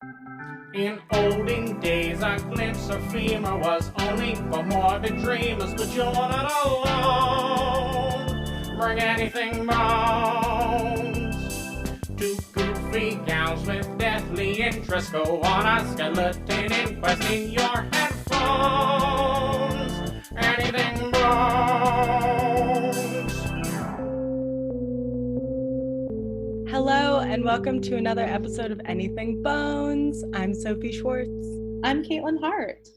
In olden days, a glimpse of femur was only for morbid dreamers, but you're not alone. Bring anything bones. Two goofy gals with deathly interest go on a skeleton inquest in your headphones. Anything bones. Hello and welcome to another episode of Anything Bones. I'm Sophie Schwartz. I'm Katelyn Hart.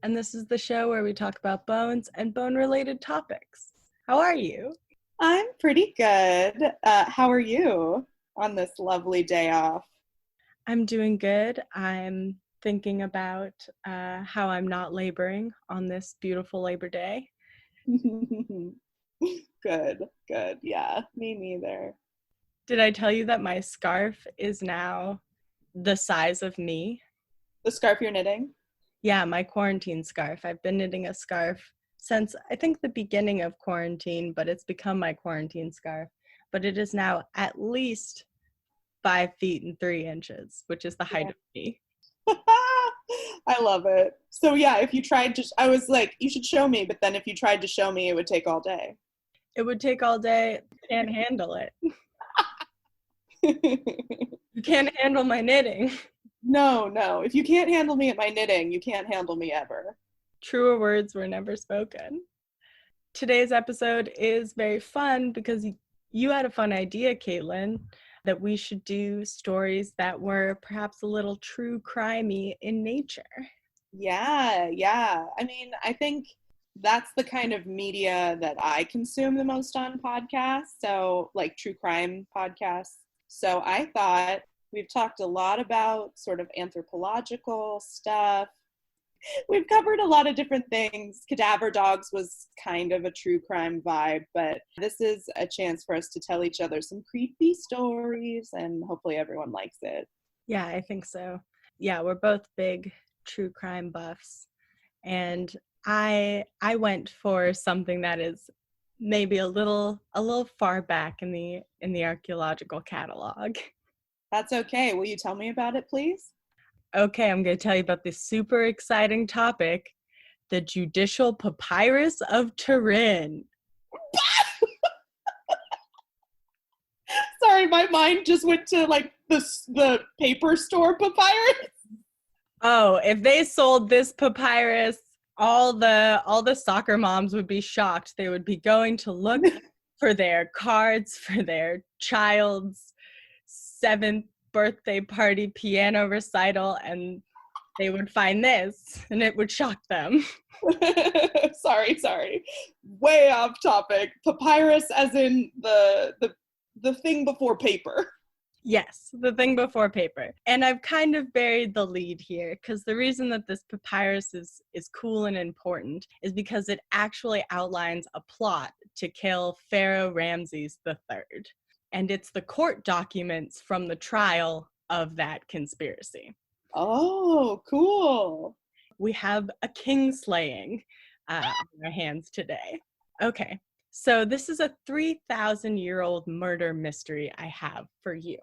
And this is the show where we talk about bones and bone-related topics. How are you? I'm pretty good. How are you on this lovely day off? I'm doing good. I'm thinking about how I'm not laboring on this beautiful Labor Day. Good. Yeah, me neither. Did I tell you that my scarf is now the size of me? The scarf you're knitting? Yeah, my quarantine scarf. I've been knitting a scarf since I think the beginning of quarantine, but it's become my quarantine scarf. But it is now at least 5 feet and 3 inches, which is the height of me. I love it. So yeah, if you tried to, I was like, you should show me, but then if you tried to show me, it would take all day. It would take all day. Can't handle it. You can't handle my knitting. No. If you can't handle me at my knitting, you can't handle me ever. Truer words were never spoken. Today's episode is very fun because you had a fun idea, Katelyn, that we should do stories that were perhaps a little true crimey in nature. Yeah. I mean, I think that's the kind of media that I consume the most on podcasts. So like true crime podcasts. So I thought we've talked a lot about sort of anthropological stuff. We've covered a lot of different things. Cadaver Dogs was kind of a true crime vibe, but this is a chance for us to tell each other some creepy stories, and hopefully everyone likes it. Yeah, I think so. Yeah, we're both big true crime buffs. And I went for something that is maybe a little far back in the archaeological catalog. That's okay. Will you tell me about it, please? Okay, I'm going to tell you about this super exciting topic, the judicial papyrus of Turin. Sorry, my mind just went to like the paper store papyrus. Oh, if they sold this papyrus, all the soccer moms would be shocked. They would be going to look for their cards for their child's 7th birthday party piano recital, and they would find this, and it would shock them. Sorry. Way off topic. Papyrus as in the thing before paper. Yes, the thing before paper. And I've kind of buried the lead here because the reason that this papyrus is cool and important is because it actually outlines a plot to kill Pharaoh Ramses III. And it's the court documents from the trial of that conspiracy. Oh, cool. We have a king slaying on our hands today. Okay. So this is a 3,000-year-old murder mystery I have for you.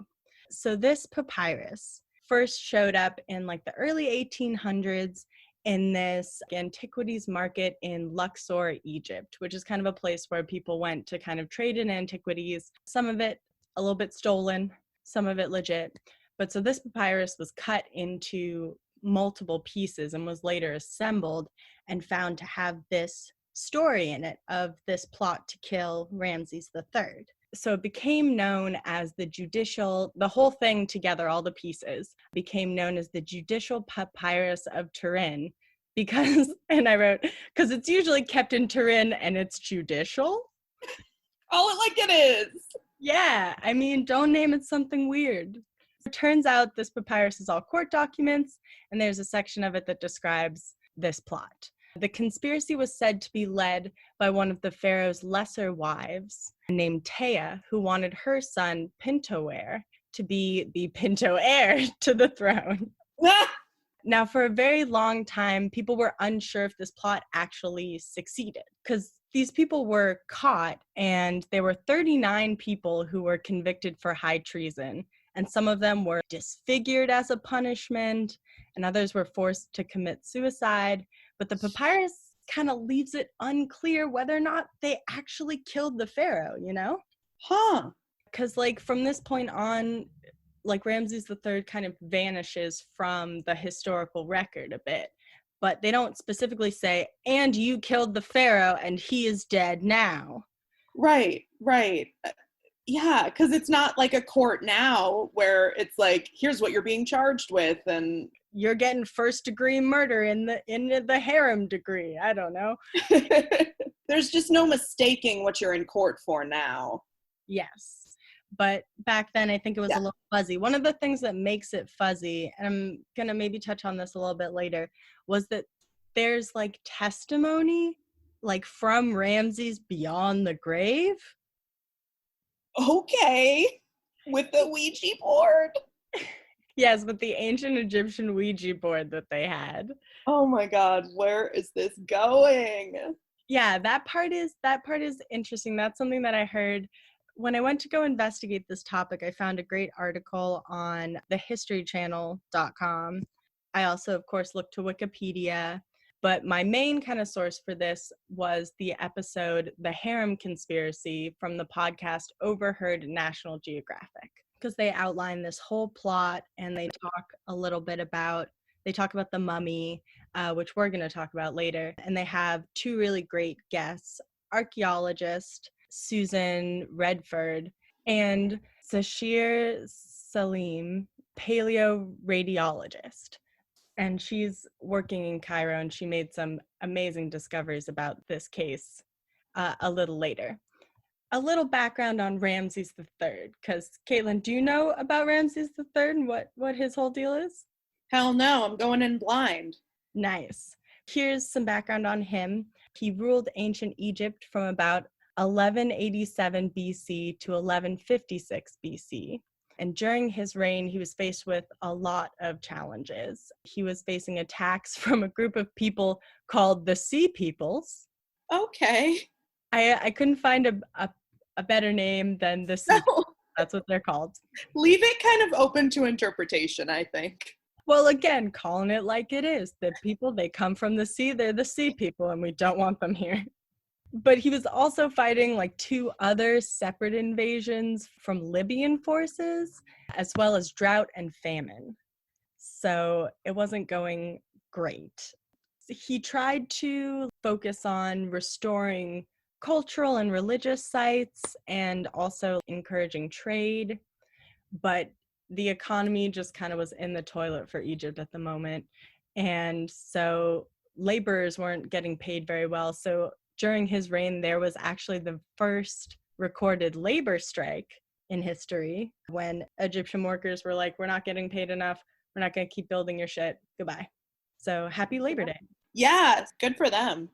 So this papyrus first showed up in like the early 1800s in this antiquities market in Luxor, Egypt, which is kind of a place where people went to kind of trade in antiquities. Some of it a little bit stolen, some of it legit. But so this papyrus was cut into multiple pieces and was later assembled and found to have this story in it of this plot to kill Ramses III. So it became known as the whole thing together, all the pieces, became known as the Judicial Papyrus of Turin because it's usually kept in Turin and it's judicial. Call it like it is. Yeah, I mean, don't name it something weird. It turns out this papyrus is all court documents, and there's a section of it that describes this plot. The conspiracy was said to be led by one of the pharaoh's lesser wives named Taia, who wanted her son Pinto to be the Pinto heir to the throne. Now, for a very long time, people were unsure if this plot actually succeeded because these people were caught, and there were 39 people who were convicted for high treason, and some of them were disfigured as a punishment, and others were forced to commit suicide. But the papyrus kind of leaves it unclear whether or not they actually killed the pharaoh, you know? Huh. Because, like, from this point on, like, Ramses III kind of vanishes from the historical record a bit. But they don't specifically say, and you killed the pharaoh and he is dead now. Right. Yeah, because it's not like a court now where it's like, here's what you're being charged with, and you're getting first-degree murder in the harem degree. I don't know. There's just no mistaking what you're in court for now. Yes. But back then, I think it was a little fuzzy. One of the things that makes it fuzzy, and I'm going to maybe touch on this a little bit later, was that there's like testimony like from Ramses beyond the grave. Okay. With the Ouija board. Yes, with the ancient Egyptian Ouija board that they had. Oh my God, where is this going? Yeah, that part is interesting. That's something that I heard. When I went to go investigate this topic, I found a great article on thehistorychannel.com. I also, of course, looked to Wikipedia, but my main kind of source for this was the episode The Harem Conspiracy from the podcast Overheard National Geographic, because they outline this whole plot and they talk about the mummy, which we're going to talk about later. And they have two really great guests, archaeologist Susan Redford and Sashir Salim, paleoradiologist. And she's working in Cairo, and she made some amazing discoveries about this case a little later. A little background on Ramses III, because Katelyn, do you know about Ramses III and what his whole deal is? Hell no, I'm going in blind. Nice. Here's some background on him. He ruled ancient Egypt from about 1187 BC to 1156 BC. And during his reign, he was faced with a lot of challenges. He was facing attacks from a group of people called the Sea Peoples. Okay. I couldn't find a better name than the Sea Peoples. That's what they're called. Leave it kind of open to interpretation, I think. Well, again, calling it like it is. The people, they come from the sea, they're the Sea People, and we don't want them here. But he was also fighting like two other separate invasions from Libyan forces, as well as drought and famine. So it wasn't going great. He tried to focus on restoring cultural and religious sites and also encouraging trade. But the economy just kind of was in the toilet for Egypt at the moment. And so laborers weren't getting paid very well. So during his reign, there was actually the first recorded labor strike in history when Egyptian workers were like, we're not getting paid enough. We're not going to keep building your shit. Goodbye. So happy Labor Day. Yeah, good for them.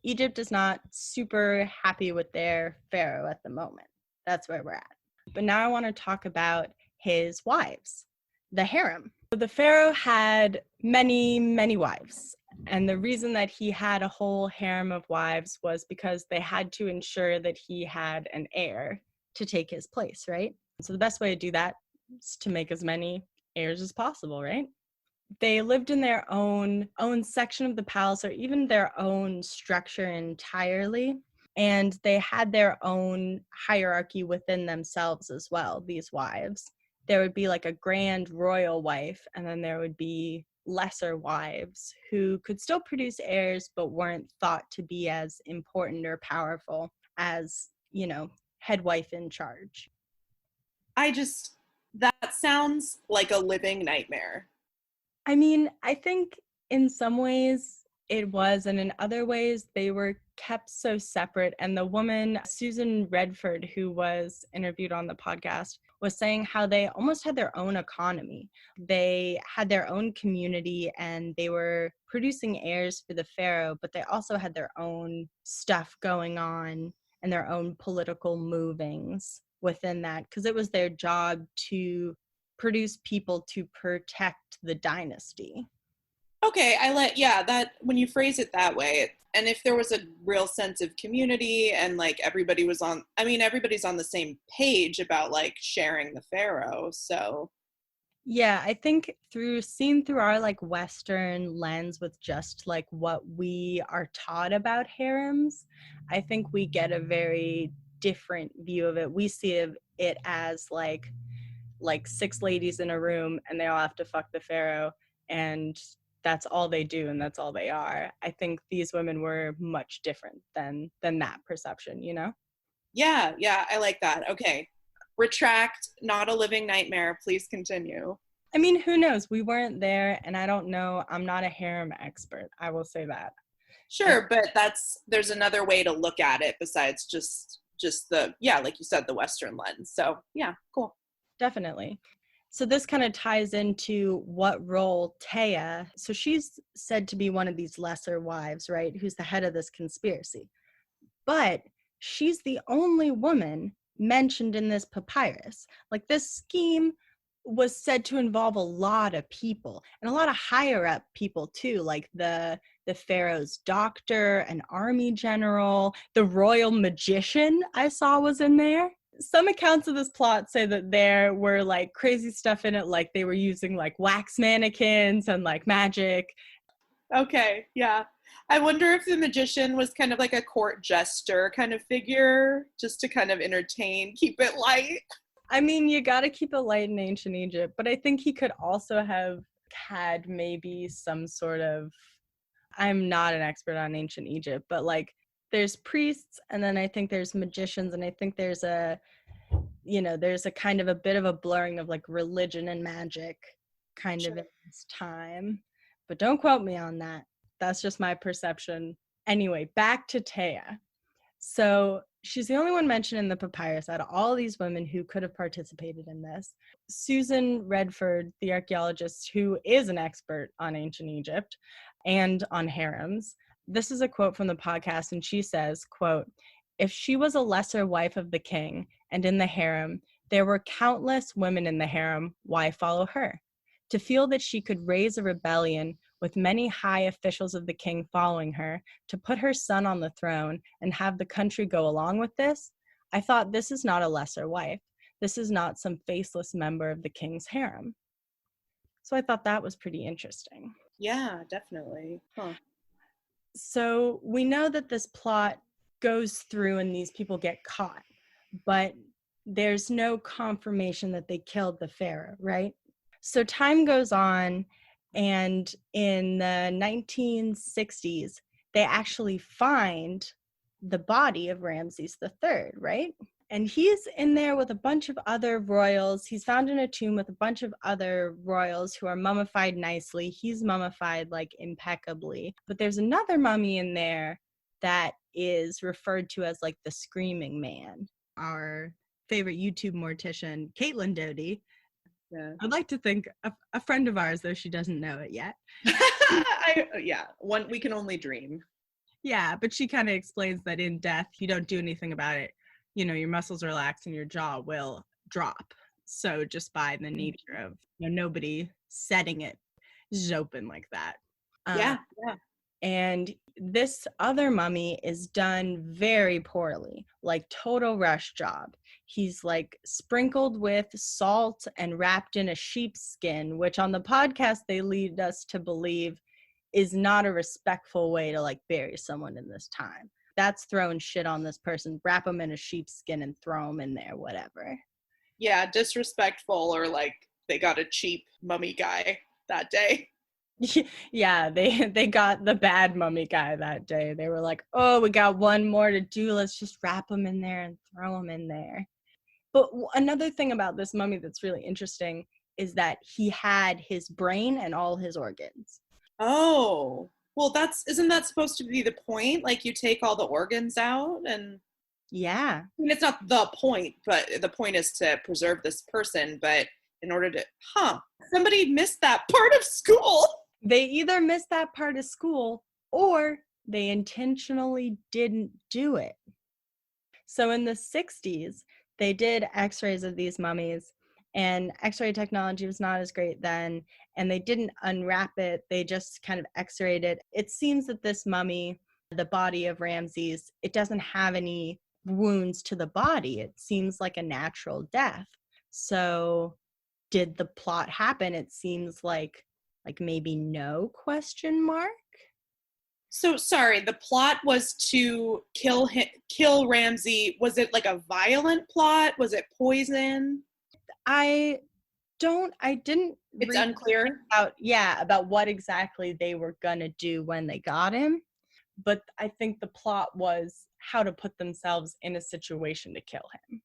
Egypt is not super happy with their pharaoh at the moment. That's where we're at. But now I want to talk about his wives, the harem. So the pharaoh had many, many wives. And the reason that he had a whole harem of wives was because they had to ensure that he had an heir to take his place, right? So the best way to do that is to make as many heirs as possible, right? They lived in their own section of the palace, or even their own structure entirely. And they had their own hierarchy within themselves as well, these wives. There would be like a grand royal wife, and then there would be lesser wives who could still produce heirs but weren't thought to be as important or powerful as, head wife in charge. That sounds like a living nightmare. I mean, I think in some ways it was, and in other ways they were kept so separate. And the woman, Susan Redford, who was interviewed on the podcast, was saying how they almost had their own economy. They had their own community and they were producing heirs for the pharaoh, but they also had their own stuff going on and their own political movings within that, because it was their job to produce people to protect the dynasty. Okay, that when you phrase it that way, and if there was a real sense of community and like everybody's on the same page about like sharing the pharaoh. So Yeah, I think seen through our like Western lens with just like what we are taught about harems, I think we get a very different view of it. We see it as like six ladies in a room and they all have to fuck the pharaoh, and that's all they do and that's all they are. I think these women were much different than that perception, you know? yeah, I like that. Okay. Retract, not a living nightmare. Please continue. I mean, who knows? We weren't there, and I don't know. I'm not a harem expert. I will say that. Sure, but there's another way to look at it besides just the, like you said, the Western lens. So yeah, cool. Definitely. So this kind of ties into what role Taya, so she's said to be one of these lesser wives, right? Who's the head of this conspiracy. But she's the only woman mentioned in this papyrus. Like, this scheme was said to involve a lot of people, and a lot of higher up people too, like the pharaoh's doctor, an army general, the royal magician I saw was in there. Some accounts of this plot say that there were like crazy stuff in it, like they were using like wax mannequins and like magic. Okay, yeah. I wonder if the magician was kind of like a court jester kind of figure, just to kind of entertain, keep it light. I mean, you got to keep it light in ancient Egypt, but I think he could also have had maybe some sort of, I'm not an expert on ancient Egypt, but like there's priests, and then I think there's magicians, and I think there's a kind of a bit of a blurring of like religion and magic kind of in this time. But don't quote me on that. That's just my perception. Anyway, back to Taya. So she's the only one mentioned in the papyrus out of all these women who could have participated in this. Susan Redford, the archaeologist who is an expert on ancient Egypt and on harems, this is a quote from the podcast, and she says, quote, "If she was a lesser wife of the king and in the harem, there were countless women in the harem. Why follow her? To feel that she could raise a rebellion with many high officials of the king following her, to put her son on the throne and have the country go along with this, I thought, this is not a lesser wife. This is not some faceless member of the king's harem." So I thought that was pretty interesting. Yeah, definitely. Huh. So we know that this plot goes through and these people get caught, but there's no confirmation that they killed the pharaoh, right? So time goes on, and in the 1960s, they actually find the body of Ramses III, right? And he's in there with a bunch of other royals. He's found in a tomb with a bunch of other royals who are mummified nicely. He's mummified like impeccably. But there's another mummy in there that is referred to as like the Screaming Man. Our favorite YouTube mortician, Katelyn Doty. Yeah. I'd like to think a friend of ours, though she doesn't know it yet. We can only dream. Yeah, but she kind of explains that in death, you don't do anything about it. You know, your muscles relax and your jaw will drop. So just by the nature of nobody setting it just open like that. Yeah. And this other mummy is done very poorly, like total rush job. He's like sprinkled with salt and wrapped in a sheep's skin, which on the podcast they lead us to believe is not a respectful way to like bury someone in this time. That's throwing shit on this person. Wrap them in a sheep's skin and throw them in there, whatever. Yeah, disrespectful, or like they got a cheap mummy guy that day. Yeah, they got the bad mummy guy that day. They were like, oh, we got one more to do. Let's just wrap him in there and throw him in there. But another thing about this mummy that's really interesting is that he had his brain and all his organs. Oh, well, isn't that supposed to be the point? Like you take all the organs out and... Yeah. I mean, it's not the point, but the point is to preserve this person. But in order to, somebody missed that part of school. They either missed that part of school or they intentionally didn't do it. So in the 60s, they did x-rays of these mummies, And x-ray technology was not as great then, and they didn't unwrap it. They just kind of x-rayed it. It seems that this mummy, the body of Ramses, it doesn't have any wounds to the body. It seems like a natural death. So did the plot happen? It seems like maybe no, question mark. So sorry, the plot was to kill Ramsay. Was it like a violent plot? Was it poison? I didn't It's read unclear about what exactly they were gonna do when they got him, but I think the plot was how to put themselves in a situation to kill him.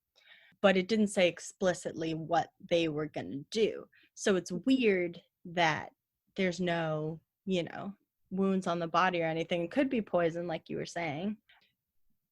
But it didn't say explicitly what they were gonna do. So it's weird that there's no, wounds on the body or anything. It could be poison, like you were saying.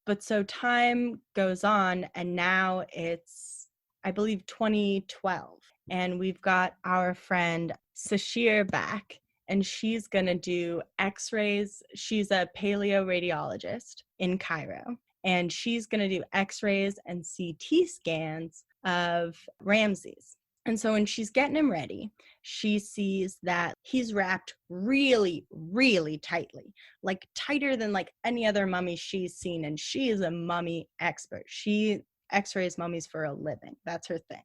But so time goes on, and now it's, I believe, 2012. And we've got our friend Sashir back, and she's going to do x-rays. She's a paleoradiologist in Cairo, and she's going to do x-rays and CT scans of Ramses. And so when she's getting him ready, she sees that he's wrapped really, really tightly, like tighter than like any other mummy she's seen. And she is a mummy expert. She x-rays mummies for a living. That's her thing.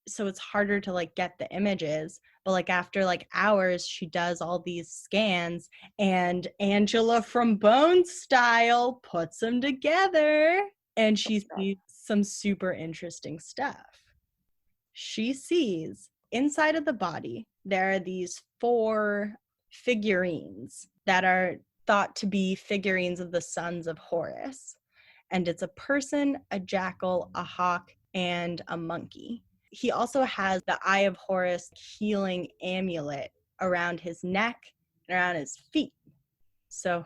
So it's harder to like get the images, but like after like hours, she does all these scans, and Angela from Bone Style puts them together, and she sees some super interesting stuff. She sees inside of the body, there are these 4 figurines that are thought to be figurines of the sons of Horus. And it's a person, a jackal, a hawk, and a monkey. He also has the Eye of Horus healing amulet around his neck and around his feet. So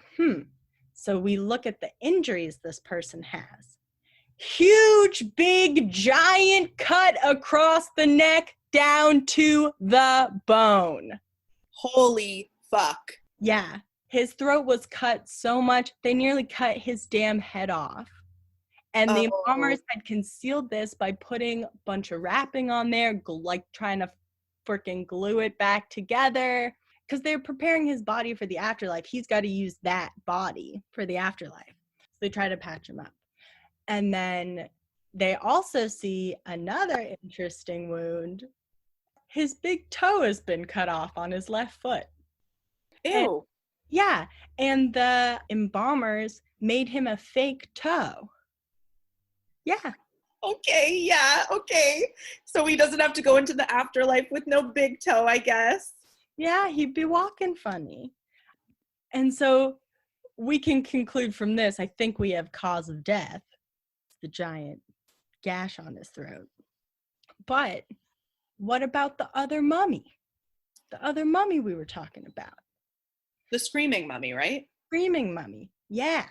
we look at the injuries this person has. Huge, big, giant cut across the neck down to the bone. Holy fuck. Yeah. His throat was cut so much, they nearly cut his damn head off. And the embalmers had concealed this by putting a bunch of wrapping on there, like trying to freaking glue it back together. Because they're preparing his body for the afterlife. He's got to use that body for the afterlife. So they try to patch him up. And then they also see another interesting wound. His big toe has been cut off on his left foot. Ew. And the embalmers made him a fake toe. Yeah. Okay. So he doesn't have to go into the afterlife with no big toe, I guess. Yeah, he'd be walking funny. And so we can conclude from this, I think we have cause of death. The giant gash on his throat. But what about the other mummy? The other mummy we were talking about. The screaming mummy, right? Screaming mummy, yeah.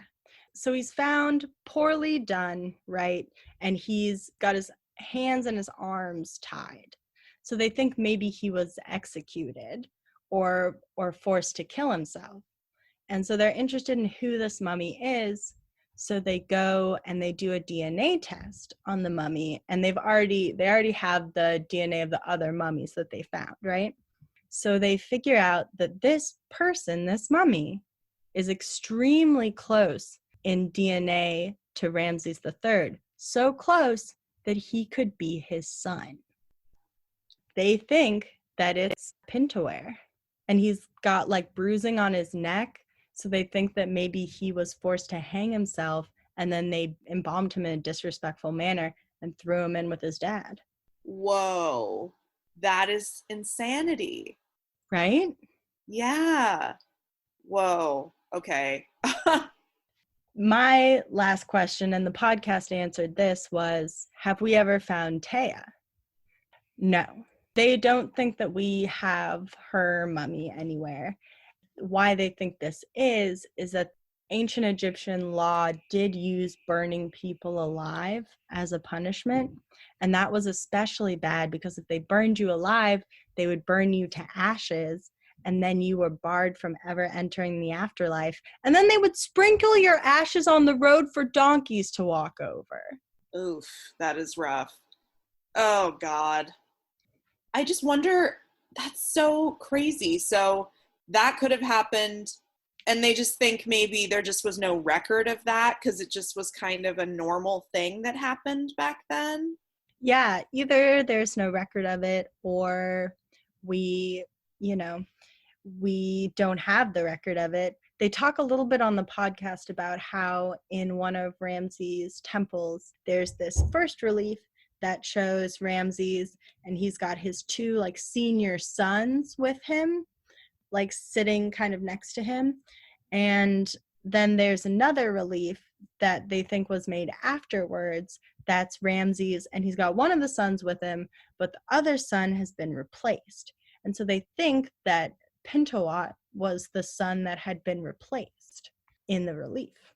So he's found poorly done, right? And he's got his hands and his arms tied. So they think maybe he was executed or forced to kill himself. And so they're interested in who this mummy is. So they go and they do a DNA test on the mummy, and they already have the DNA of the other mummies that they found, right? So they figure out that this person, this mummy, is extremely close in DNA to Ramses III. So close that he could be his son. They think that it's Pintoer, and he's got like bruising on his neck. So they think that maybe he was forced to hang himself, and then they embalmed him in a disrespectful manner and threw him in with his dad. Whoa. That is insanity. Right? Yeah. Whoa. Okay. My last question, and the podcast answered this, was, have we ever found Taya? No. They don't think that we have her mummy anywhere. Why they think this is that ancient Egyptian law did use burning people alive as a punishment. And that was especially bad because if they burned you alive, they would burn you to ashes, and then you were barred from ever entering the afterlife. And then they would sprinkle your ashes on the road for donkeys to walk over. Oof, that is rough. Oh, God. I just wonder, that's so crazy. So that could have happened, and they just think maybe there just was no record of that because it just was kind of a normal thing that happened back then. Yeah, either there's no record of it, or we, we don't have the record of it. They talk a little bit on the podcast about how in one of Ramses' temples, there's this first relief that shows Ramses, and he's got his two like senior sons with him, like sitting kind of next to him. And then there's another relief that they think was made afterwards. That's Ramses, and he's got one of the sons with him, but the other son has been replaced. And so they think that Pentawat was the son that had been replaced in the relief.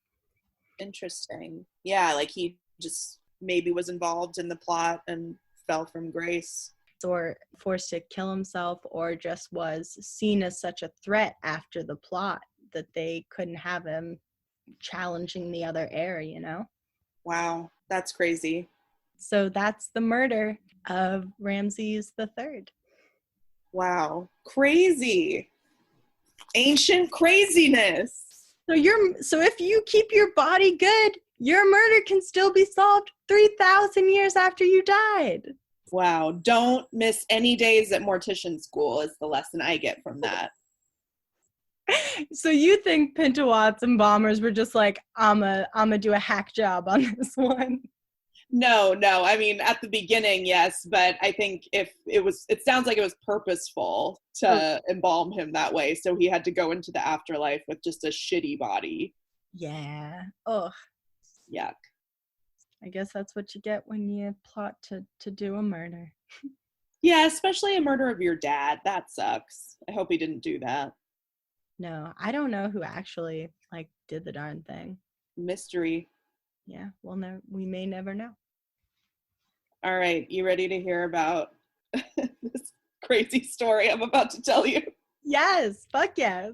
Interesting. Yeah, like he just maybe was involved in the plot and fell from grace. Or forced to kill himself, or just was seen as such a threat after the plot that they couldn't have him challenging the other heir, Wow, that's crazy. So that's the murder of Ramses III. Wow, crazy. Ancient craziness. So if you keep your body good, your murder can still be solved 3,000 years after you died. Wow, don't miss any days at mortician school is the lesson I get from that. So you think Pentawats and bombers were just like, I'm a do a hack job on this one? No. I mean, at the beginning, yes, but I think it sounds like it was purposeful to embalm him that way. So he had to go into the afterlife with just a shitty body. Yeah. Ugh. Yuck. I guess that's what you get when you plot to do a murder. Yeah, especially a murder of your dad. That sucks. I hope he didn't do that. No, I don't know who actually did the darn thing. Mystery. Yeah, we may never know. All right, you ready to hear about this crazy story I'm about to tell you? Yes, fuck yes.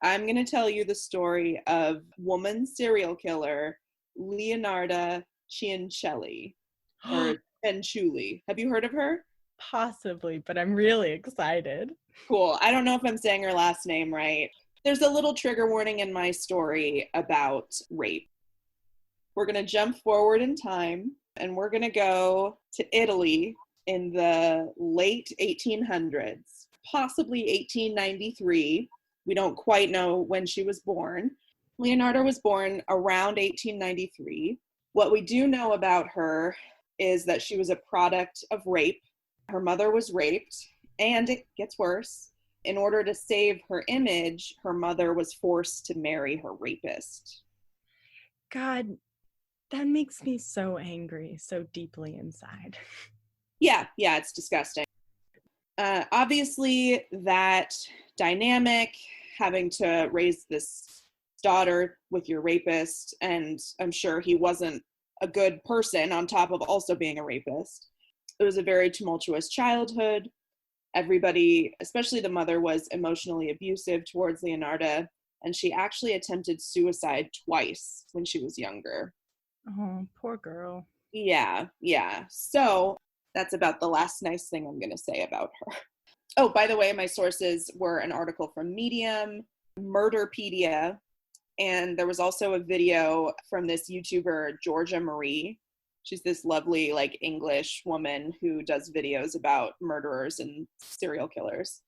I'm going to tell you the story of woman serial killer Leonarda Cianciulli, or Cianciulli. Have you heard of her? Possibly, but I'm really excited. Cool. I don't know if I'm saying her last name right. There's a little trigger warning in my story about rape. We're going to jump forward in time, and we're going to go to Italy in the late 1800s, possibly 1893. We don't quite know when she was born. Leonarda was born around 1893. What we do know about her is that she was a product of rape. Her mother was raped, and it gets worse. In order to save her image, her mother was forced to marry her rapist. God, that makes me so angry, so deeply inside. Yeah, it's disgusting. Obviously, that dynamic, having to raise this daughter with your rapist, and I'm sure he wasn't a good person on top of also being a rapist. It was a very tumultuous childhood. Everybody, especially the mother, was emotionally abusive towards Leonarda, and she actually attempted suicide twice when she was younger. Oh, poor girl. Yeah. So that's about the last nice thing I'm going to say about her. Oh, by the way, my sources were an article from Medium, Murderpedia, and there was also a video from this YouTuber, Georgia Marie. She's this lovely, English woman who does videos about murderers and serial killers.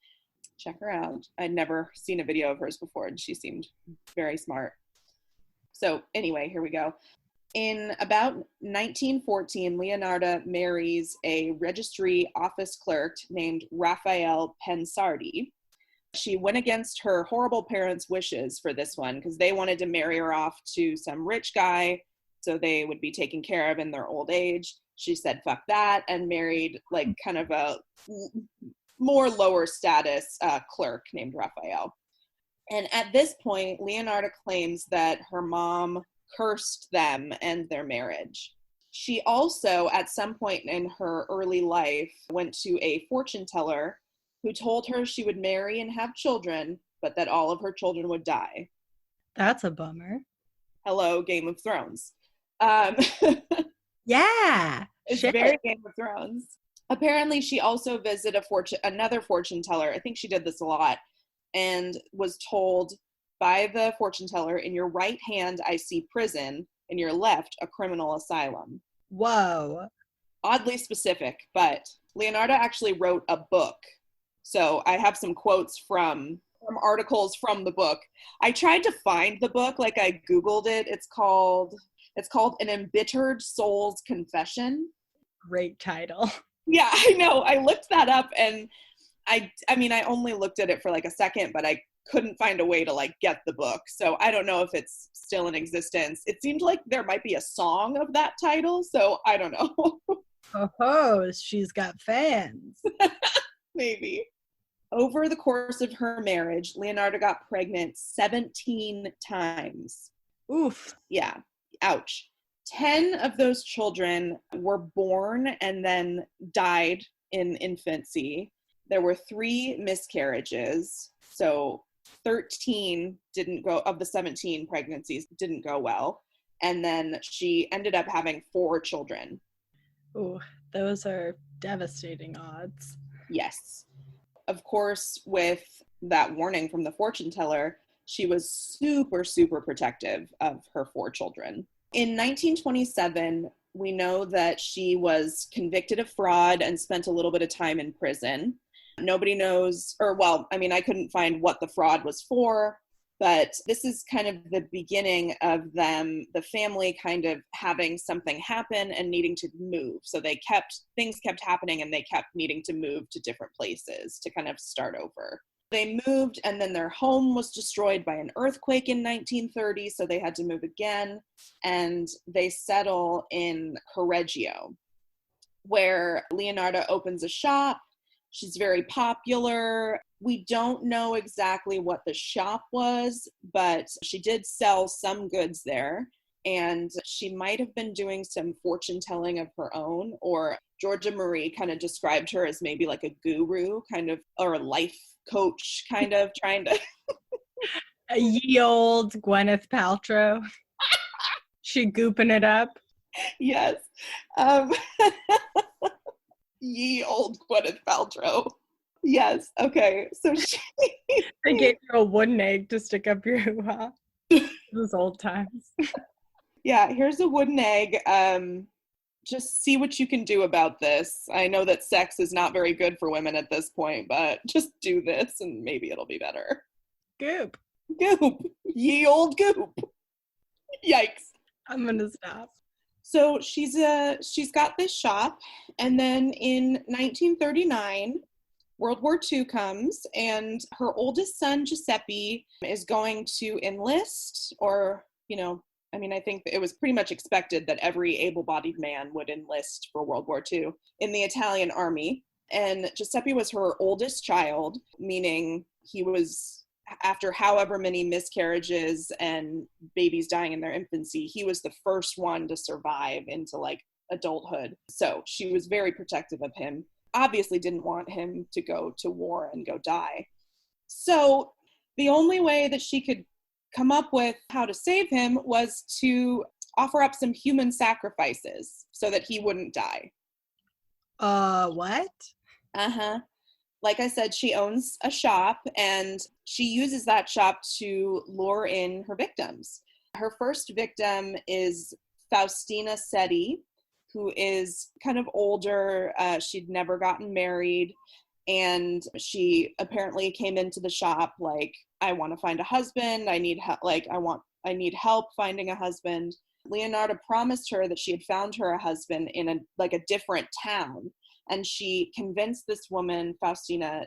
Check her out. I'd never seen a video of hers before, and she seemed very smart. So anyway, here we go. In about 1914, Leonarda marries a registry office clerk named Raphael Pensardi. She went against her horrible parents' wishes for this one because they wanted to marry her off to some rich guy so they would be taken care of in their old age. She said, fuck that, and married kind of a more lower status clerk named Raphael. And at this point, Leonarda claims that her mom cursed them and their marriage. She also, at some point in her early life, went to a fortune teller who told her she would marry and have children, but that all of her children would die. That's a bummer. Hello, Game of Thrones. Yeah. It's very Game of Thrones. Apparently, she also visited another fortune teller. I think she did this a lot, and was told by the fortune teller, in your right hand, I see prison. In your left, a criminal asylum. Whoa. Oddly specific, but Leonarda actually wrote a book. So I have some quotes from articles from the book. I tried to find the book, like I Googled it. It's called An Embittered Soul's Confession. Great title. Yeah, I know. I looked that up, and I mean, I only looked at it for like a second, but I couldn't find a way to like get the book. So I don't know if it's still in existence. It seemed like there might be a song of that title, so I don't know. Oh, she's got fans. Maybe. Over the course of her marriage, Leonarda got pregnant 17 times. Oof. Yeah. Ouch. 10 of those children were born and then died in infancy. There were 3 miscarriages. So 13 didn't go, of the 17 pregnancies didn't go well. And then she ended up having 4 children. Ooh, those are devastating odds. Yes. Of course, with that warning from the fortune teller, she was super, super protective of her 4 children. In 1927, we know that she was convicted of fraud and spent a little bit of time in prison. Nobody knows, or well, I mean, I couldn't find what the fraud was for, but this is kind of the beginning of them, the family kind of having something happen and needing to move. So things kept happening, and they kept needing to move to different places to kind of start over. They moved, and then their home was destroyed by an earthquake in 1930, so they had to move again, and they settle in Correggio, where Leonarda opens a shop. She's very popular. We don't know exactly what the shop was, but she did sell some goods there, and she might have been doing some fortune telling of her own, or Georgia Marie kind of described her as maybe like a guru kind of, or a life coach kind of, trying to A ye old Gwyneth Paltrow. She gooping it up. Yes. Ye old Gwyneth Paltrow. Yes. Okay. So They gave you a wooden egg to stick up your hoo-ha. Those old times. Yeah, here's a wooden egg. Just see what you can do about this. I know that sex is not very good for women at this point, but just do this and maybe it'll be better. Goop. Goop. Ye old goop. Yikes. I'm gonna stop. So she's got this shop, and then in 1939, World War II comes, and her oldest son, Giuseppe, is going to enlist, or, I mean, I think it was pretty much expected that every able-bodied man would enlist for World War II in the Italian army. And Giuseppe was her oldest child, meaning he was, after however many miscarriages and babies dying in their infancy, he was the first one to survive into like adulthood. So she was very protective of him. Obviously didn't want him to go to war and go die. So the only way that she could come up with how to save him was to offer up some human sacrifices so that he wouldn't die. What? Uh-huh. Like I said, she owns a shop, and she uses that shop to lure in her victims. Her first victim is Faustina Seti, who is kind of older. She'd never gotten married, and she apparently came into the shop like, I want to find a husband. I need help finding a husband. Leonarda promised her that she had found her a husband in a different town. And she convinced this woman, Faustina,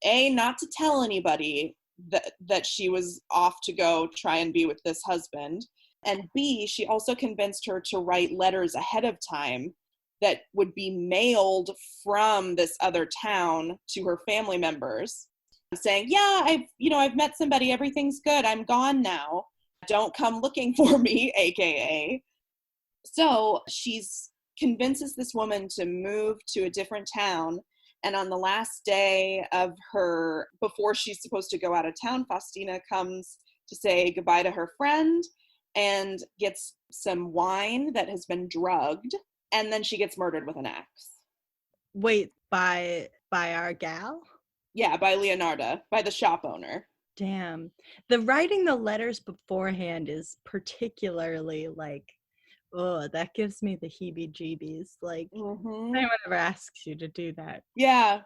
A, not to tell anybody that she was off to go try and be with this husband. And B, she also convinced her to write letters ahead of time that would be mailed from this other town to her family members, saying, yeah, I've met somebody, everything's good, I'm gone now. Don't come looking for me, AKA. So she's convinces this woman to move to a different town, and on the last day of her, before she's supposed to go out of town, Faustina comes to say goodbye to her friend and gets some wine that has been drugged, and then she gets murdered with an axe. Wait, by our gal? Yeah, by Leonarda, by the shop owner. Damn. The writing the letters beforehand is particularly like, oh, that gives me the heebie-jeebies. Like, Mm-hmm. anyone ever asks you to do that. Yeah.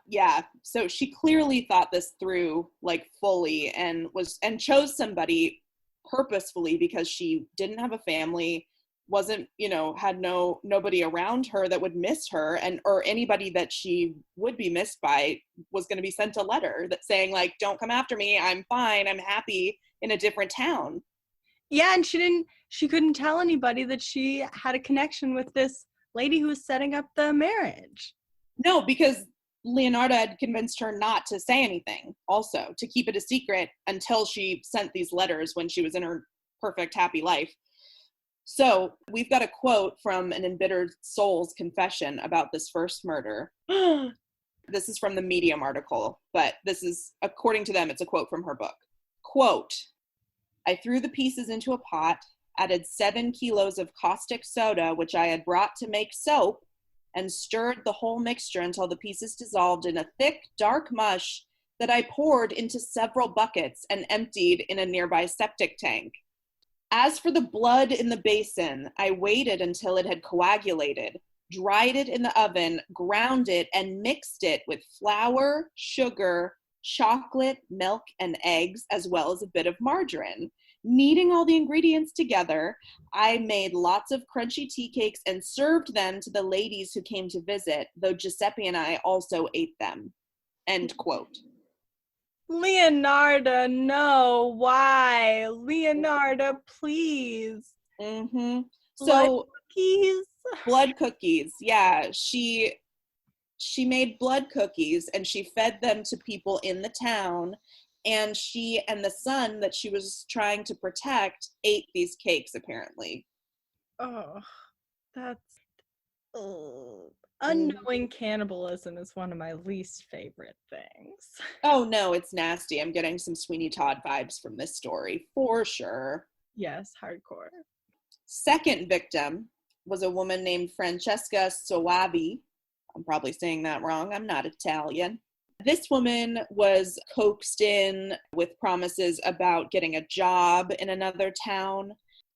So she clearly thought this through, like, fully, and chose somebody purposefully because she didn't have a family, wasn't, had nobody around her that would miss her, or anybody that she would be missed by was going to be sent a letter that saying, like, don't come after me, I'm fine, I'm happy in a different town. Yeah, and she couldn't tell anybody that she had a connection with this lady who was setting up the marriage. No, because Leonarda had convinced her not to say anything, also to keep it a secret until she sent these letters when she was in her perfect happy life. So we've got a quote from an embittered soul's confession about this first murder. This is from the Medium article, but this is, according to them, it's a quote from her book. Quote, I threw the pieces into a pot, added 7 kilos of caustic soda, which I had brought to make soap, and stirred the whole mixture until the pieces dissolved in a thick, dark mush that I poured into several buckets and emptied in a nearby septic tank. As for the blood in the basin, I waited until it had coagulated, dried it in the oven, ground it, and mixed it with flour, sugar, chocolate, milk, and eggs, as well as a bit of margarine. Kneading all the ingredients together, I made lots of crunchy tea cakes and served them to the ladies who came to visit, though Giuseppe and I also ate them. End quote. Leonarda, no, why? Leonarda, please. Mm-hmm. So, cookies? Blood cookies, yeah. She made blood cookies and she fed them to people in the town, and she and the son that she was trying to protect ate these cakes, apparently. Oh, that's... Unknowing cannibalism is one of my least favorite things. Oh no, it's nasty. I'm getting some Sweeney Todd vibes from this story, for sure. Yes, hardcore. Second victim was a woman named Francesca Soavi. I'm probably saying that wrong. I'm not Italian. This woman was coaxed in with promises about getting a job in another town.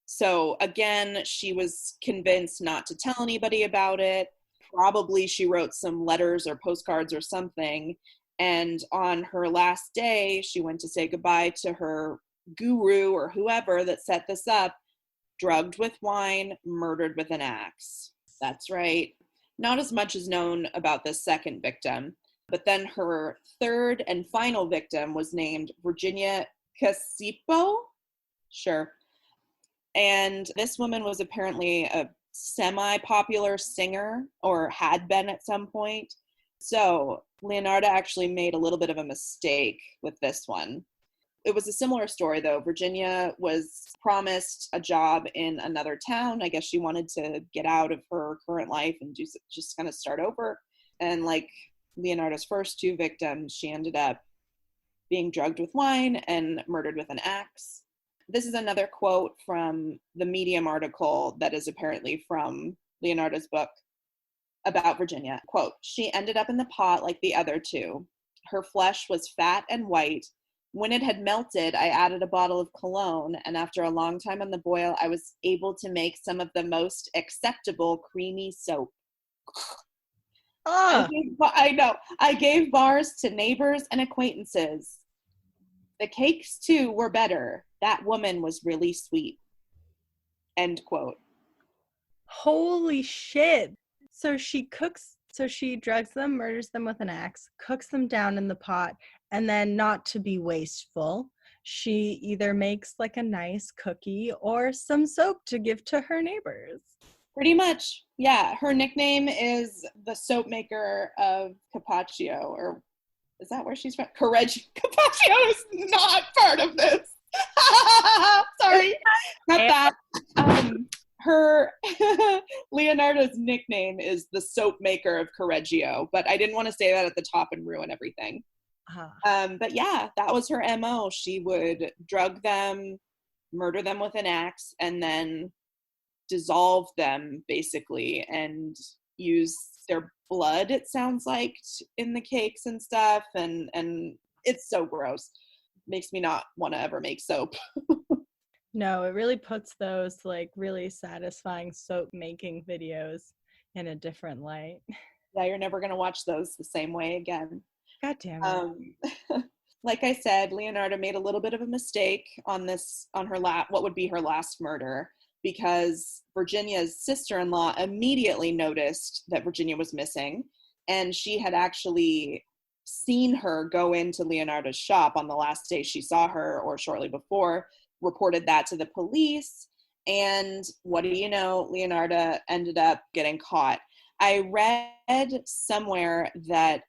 So again, she was convinced not to tell anybody about it. Probably she wrote some letters or postcards or something. And on her last day, she went to say goodbye to her guru or whoever that set this up, drugged with wine, murdered with an axe. That's right. Not as much is known about this second victim, but then her third and final victim was named Virginia Casipo. Sure. And this woman was apparently a semi-popular singer, or had been at some point. So Leonarda actually made a little bit of a mistake with this one. It was a similar story, though. Virginia was promised a job in another town. I guess she wanted to get out of her current life and just kind of start over. And like Leonarda's first 2 victims, she ended up being drugged with wine and murdered with an axe. This is another quote from the Medium article that is apparently from Leonarda's book about Virginia. Quote, she ended up in the pot like the other 2. Her flesh was fat and white. When it had melted, I added a bottle of cologne, and after a long time on the boil, I was able to make some of the most acceptable creamy soap. I know. I gave bars to neighbors and acquaintances. The cakes, too, were better. That woman was really sweet. End quote. Holy shit. So she drugs them, murders them with an axe, cooks them down in the pot, and then, not to be wasteful, she either makes like a nice cookie or some soap to give to her neighbors. Pretty much. Yeah. Her nickname is the soap maker of Capaccio, or is that where she's from? Capaccio is not part of this. Sorry. Not that. Her Leonarda's nickname is the soap maker of Correggio, but I didn't want to say that at the top and ruin everything. But yeah, that was her MO. She would drug them, murder them with an axe, and then dissolve them basically and use their blood, it sounds like, in the cakes and stuff, and it's so gross. Makes me not want to ever make soap. No, it really puts those like really satisfying soap making videos in a different light. Yeah, you're never going to watch those the same way again. God damn it. Like I said, Leonarda made a little bit of a mistake on what would be her last murder, because Virginia's sister-in-law immediately noticed that Virginia was missing, and she had actually seen her go into Leonarda's shop on the last day she saw her, or shortly before, reported that to the police, and what do you know, Leonarda ended up getting caught. I read somewhere that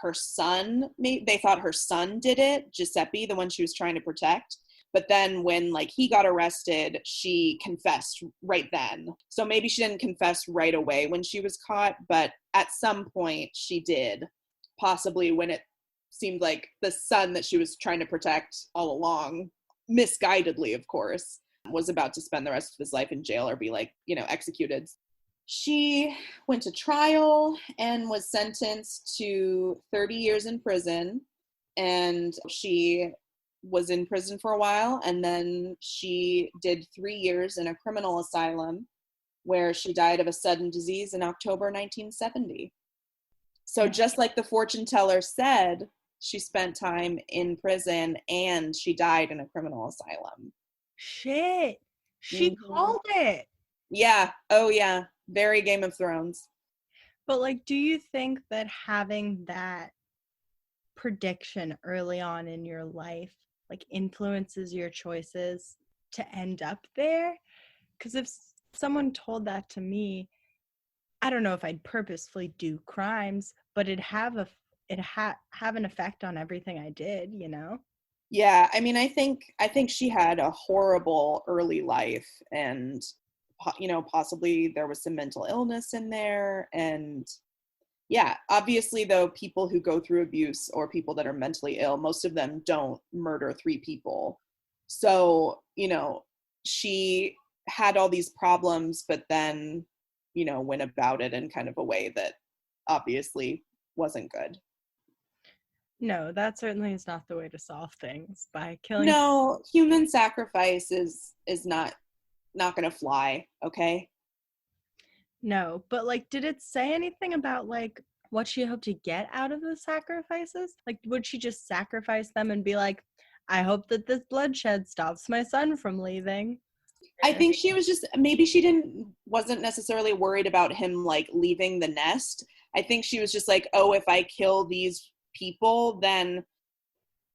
her son, they thought her son did it, Giuseppe, the one she was trying to protect. But then when he got arrested, she confessed right then. So maybe she didn't confess right away when she was caught, but at some point she did, possibly when it seemed like the son that she was trying to protect all along, misguidedly, of course, was about to spend the rest of his life in jail or be executed. She went to trial and was sentenced to 30 years in prison, and she was in prison for a while, and then she did 3 years in a criminal asylum where she died of a sudden disease in October 1970. So just like the fortune teller said, she spent time in prison and she died in a criminal asylum. Shit. She called it. Yeah. Oh, yeah. Very Game of Thrones. But do you think that having that prediction early on in your life influences your choices to end up there? Because if someone told that to me, I don't know if I'd purposefully do crimes, but it'd have an effect on everything I did, Yeah, I mean, I think she had a horrible early life, and possibly there was some mental illness in there. And yeah, obviously though, people who go through abuse or people that are mentally ill, most of them don't murder 3 people. So, she had all these problems, but then, went about it in kind of a way that obviously wasn't good. No, that certainly is not the way to solve things, by killing. No, human sacrifice is not going to fly, okay? No, but did it say anything about what she hoped to get out of the sacrifices? Would she just sacrifice them and be like, I hope that this bloodshed stops my son from leaving? I think she was just, maybe she wasn't necessarily worried about him leaving the nest. I think she was just like, oh, if I kill these people, then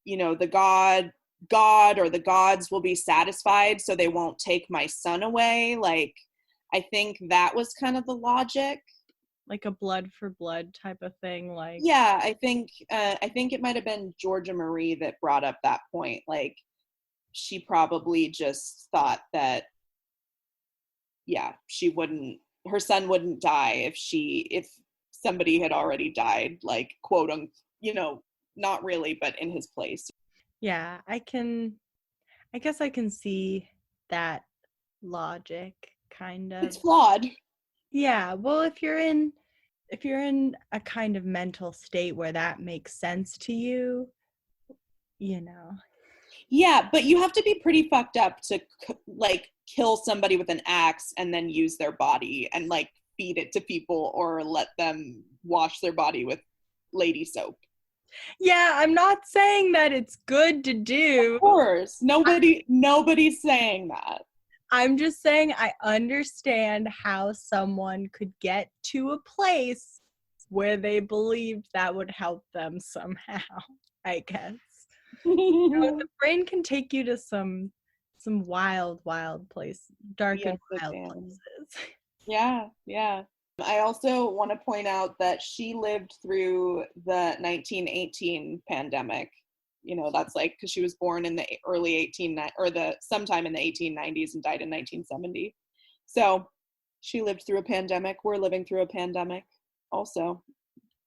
the god or the gods will be satisfied, so they won't take my son away. I think that was kind of the logic, a blood for blood type of thing. Yeah, I think it might have been Georgia Marie that brought up that point. She probably just thought that, yeah, her son wouldn't die if somebody had already died, quote unquote, not really, but in his place. Yeah, I guess I can see that logic, kind of. It's flawed. Yeah, well, if you're in a kind of mental state where that makes sense to you, Yeah, but you have to be pretty fucked up to kill somebody with an axe and then use their body and feed it to people or let them wash their body with lady soap. Yeah, I'm not saying that it's good to do. Of course. Nobody's saying that. I'm just saying I understand how someone could get to a place where they believed that would help them somehow, I guess. The brain can take you to some wild place, dark and wild places. Yeah. I also want to point out that she lived through the 1918 pandemic. That's because she was born in the early sometime in the 1890s and died in 1970. So she lived through a pandemic. We're living through a pandemic also.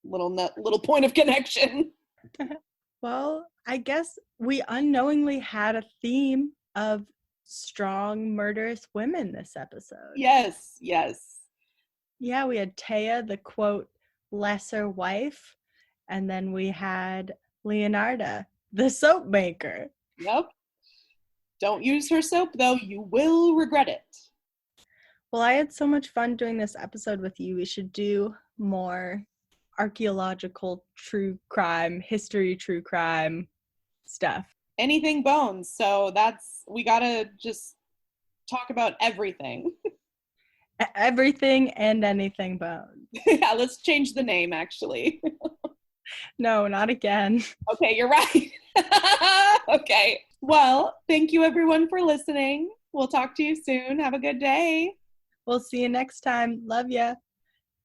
Little point of connection. Well, I guess we unknowingly had a theme of strong, murderous women this episode. Yes. Yeah, we had Taya, the quote, lesser wife. And then we had Leonarda, the soap maker. Yep. Don't use her soap, though. You will regret it. Well, I had so much fun doing this episode with you. We should do more archaeological true crime, history true crime stuff. Anything bones. So we gotta just talk about everything. Everything and anything bones. Yeah, let's change the name, actually. No, not again. Okay, you're right. Okay. Well, thank you everyone for listening. We'll talk to you soon. Have a good day. We'll see you next time. Love ya.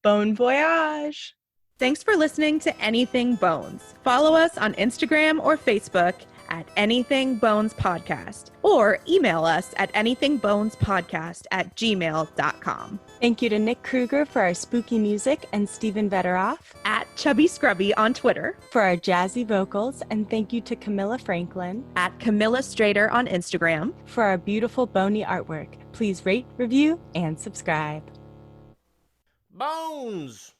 Bon voyage. Thanks for listening to Anything Bones. Follow us on Instagram or Facebook at Anything Bones Podcast, or email us at anythingbonespodcast@gmail.com. Thank you to Nick Kruger for our spooky music and Stephen Vetteroff At Chubby Scrubby on Twitter, for our jazzy vocals, and thank you to Camilla Franklin at Camilla Strader on Instagram. for our beautiful bony artwork. Please rate, review, and subscribe. Bones!